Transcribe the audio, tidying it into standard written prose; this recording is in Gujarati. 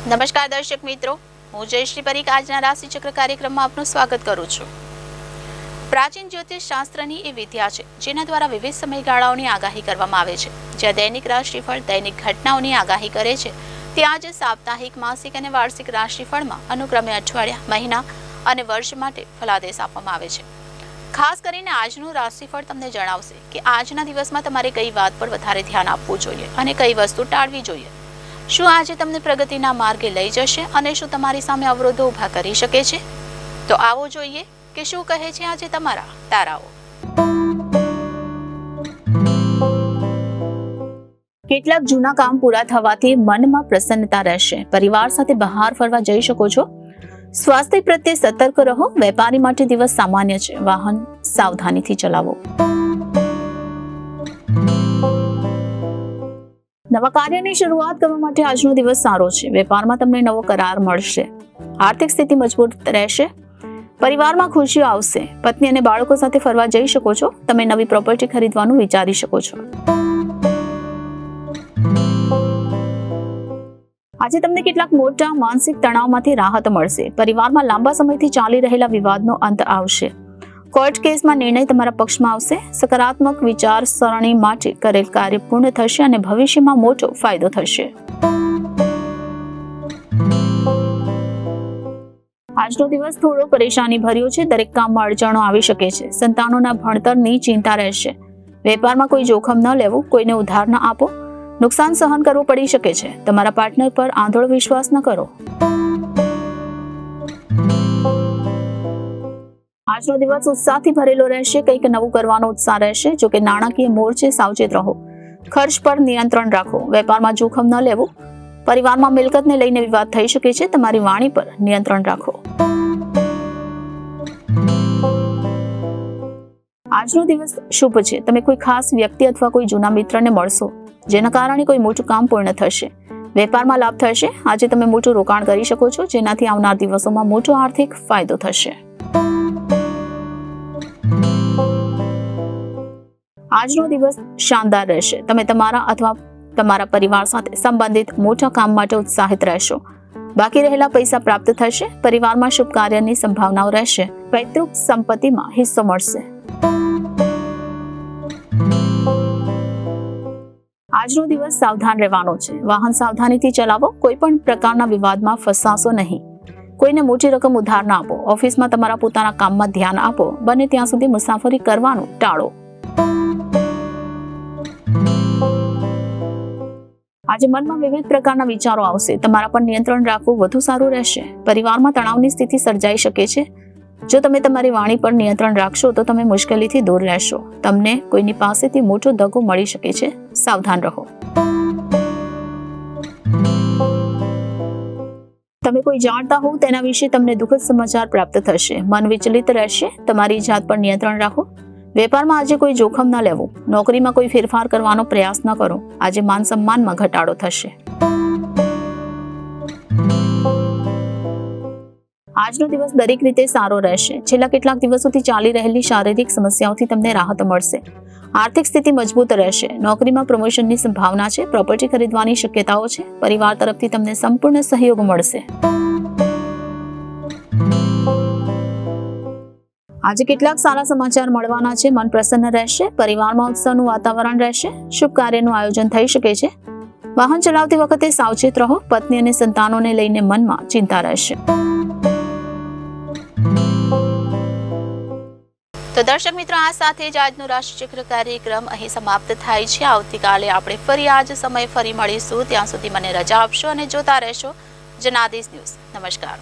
નમસ્કાર દર્શક મિત્રો, હું જયશ્રી પરીખ આજના રાશિચક્ર કાર્યક્રમમાં આપનું સ્વાગત કરું છું। પ્રાચીન જ્યોતિષ શાસ્ત્રની એ વિદ્યા છે જેના દ્વારા વિવિધ સમયગાળાઓની આગાહી કરવામાં આવે છે। જ્યાં દૈનિક રાશિફળ દૈનિક ઘટનાઓની આગાહી કરે છે, ત્યાં જ સાપ્તાહિક, માસિક અને વાર્ષિક રાશિફળમાં અનુક્રમે અઠવાડિયા, મહિના અને વર્ષ માટે ફલાદેશ આપવામાં આવે છે। ખાસ કરીને આજનું રાશિફળ તમને જણાવશે કે આજના દિવસમાં તમારે કઈ વાત પર વધારે ધ્યાન આપવું જોઈએ અને કઈ વસ્તુ ટાળવી જોઈએ। શું આજે તમને પ્રગતિના માર્ગે લઈ જશે અને શું તમારી સામે અવરોધો ઊભા કરી શકે છે? તો આવો જોઈએ કે શું કહે છે આજે તમારા તારાઓ। કેટલાક જૂના કામ પૂરા થવાથી મનમાં પ્રસન્નતા રહેશે। પરિવાર સાથે બહાર ફરવા જઈ શકો છો। સ્વાસ્થ્ય પ્રત્યે સતર્ક રહો। વેપારી માટે દિવસ સામાન્ય છે। વાહન સાવધાનીથી ચલાવો। નવા કાર્યની શરૂઆત કરવા માટે આજનો દિવસ સારો છે। વેપારમાં તમને નવો કરાર મળશે। આર્થિક સ્થિતિ મજબૂત રહેશે। પરિવારમાં ખુશીઓ આવશે। પત્ની અને બાળકો સાથે ફરવા જઈ શકો છો। તમે નવી પ્રોપર્ટી ખરીદવાનું વિચારી શકો છો। આજે તમને કેટલાક મોટા માનસિક તણાવમાંથી રાહત મળશે। પરિવારમાં લાંબા સમયથી ચાલી રહેલા વિવાદનો અંત આવશે। કોર્ટ કેસમાં નિર્ણય તમારા પક્ષમાં આવશે। સકારાત્મક વિચારસરણી માટે કરેલ કાર્ય પૂર્ણ થશે અને ભવિષ્યમાં મોટો ફાયદો થશે। આજનો દિવસ થોડો પરેશાની ભર્યો છે। દરેક કામમાં અડચણો આવી શકે છે। સંતાનોના ભણતરની ચિંતા રહેશે। વેપારમાં કોઈ જોખમ ન લેવું। કોઈને ઉધાર ન આપો। નુકસાન સહન કરવું પડી શકે છે। તમારા પાર્ટનર પર આંધળો વિશ્વાસ ન કરો। આજનો દિવસ ઉત્સાહથી ભરેલો રહેશે। કંઈક નવું કરવાનો ઉત્સાહ રહેશે। જો કે નાણાકીય મોરચે સાવચેત રહો। ખર્ચ પર નિયંત્રણ રાખો। વેપારમાં જોખમ ન લેવું। પરિવારમાં મિલકતને લઈને વિવાદ થઈ શકે છે। તમારી વાણી પર નિયંત્રણ રાખો। આજનો દિવસ શુભ છે। તમે કોઈ ખાસ વ્યક્તિ અથવા કોઈ જૂના મિત્રને મળશો, જેના કારણે કોઈ મોટું કામ પૂર્ણ થશે। વેપારમાં લાભ થશે। આજે તમે મોટું રોકાણ કરી શકો છો, જેનાથી આવનાર દિવસોમાં મોટો આર્થિક ફાયદો થશે। આજનો દિવસ શાનદાર રહેશે। તમે તમારા અથવા તમારા પરિવાર સાથે સંબંધિત મોટા કામ માટે ઉત્સાહિત રહેશો। બાકી રહેલા પૈસા પ્રાપ્ત થશે। પરિવારમાં શુભ કાર્યની સંભાવનાઓ રહેશે। પૈતૃક સંપત્તિમાં હિસ્સો મળશે। આજનો દિવસ સાવધાન રહેવાનો છે। વાહન સાવધાનીથી ચલાવો। કોઈ પણ પ્રકારના વિવાદમાં ફસાશો નહીં। કોઈને મોટી રકમ ઉધાર ના આપો। ઓફિસમાં તમારા પોતાના કામમાં ધ્યાન આપો। બને ત્યાં સુધી મુસાફરી કરવાનું ટાળો। આજે મનમાં વિવિધ પ્રકારના વિચારો આવશે। તમારા પર નિયંત્રણ રાખવું વધુ સારું રહેશે। પરિવારમાં તણાવની સ્થિતિ સર્જાઈ શકે છે। જો તમે તમારી વાણી પર નિયંત્રણ રાખશો તો તમે મુશ્કેલીથી દૂર રહેશો। તમને કોઈની પાસેથી મોટો દગો મળી શકે છે। સાવધાન રહો। તમે કોઈ જાણતા હો તેના વિશે તમને દુઃખદ સમાચાર પ્રાપ્ત થશે। મન વિચલિત રહેશે। તમારી જાત પર નિયંત્રણ રાખો। વેપારમાં આજે કોઈ જોખમ ન લેવું। નોકરીમાં કોઈ ફેરફાર કરવાનો પ્રયાસ ન કરો। આજે માન સન્માનમાં ઘટાડો થશે। આજનો દિવસ દરેક રીતે સારો રહેશે। છેલ્લા કેટલાક દિવસોથી ચાલી રહેલી શારીરિક સમસ્યાઓથી તમને રાહત મળશે। આર્થિક સ્થિતિ મજબૂત રહેશે। નોકરીમાં પ્રમોશનની સંભાવના છે। પ્રોપર્ટી ખરીદવાની શક્યતાઓ છે। પરિવાર તરફથી તમને સંપૂર્ણ સહયોગ મળશે। આજે કેટલાક સારા સમાચાર મળવાના છે। મન પ્રસન્ન રહેશે। પરિવારમાં ઉત્સવનું વાતાવરણ રહેશે। શુભ કાર્યનું આયોજન થઈ શકે છે। વાહન ચલાવતી વખતે સાવચેત રહો। પત્ની અને સંતાનોને લઈને મનમાં ચિંતા રહેશે। તો દર્શક મિત્રો, આ સાથે જ આજનો રાશિચક્ર કાર્યક્રમ અહીં સમાપ્ત થાય છે। આવતીકાલે આપણે ફરી આ જ સમયે ફરી મળીશું। ત્યાં સુધી મને રજા આપશો અને જોતા રહેશો જનાદેશ ન્યૂઝ। નમસ્કાર।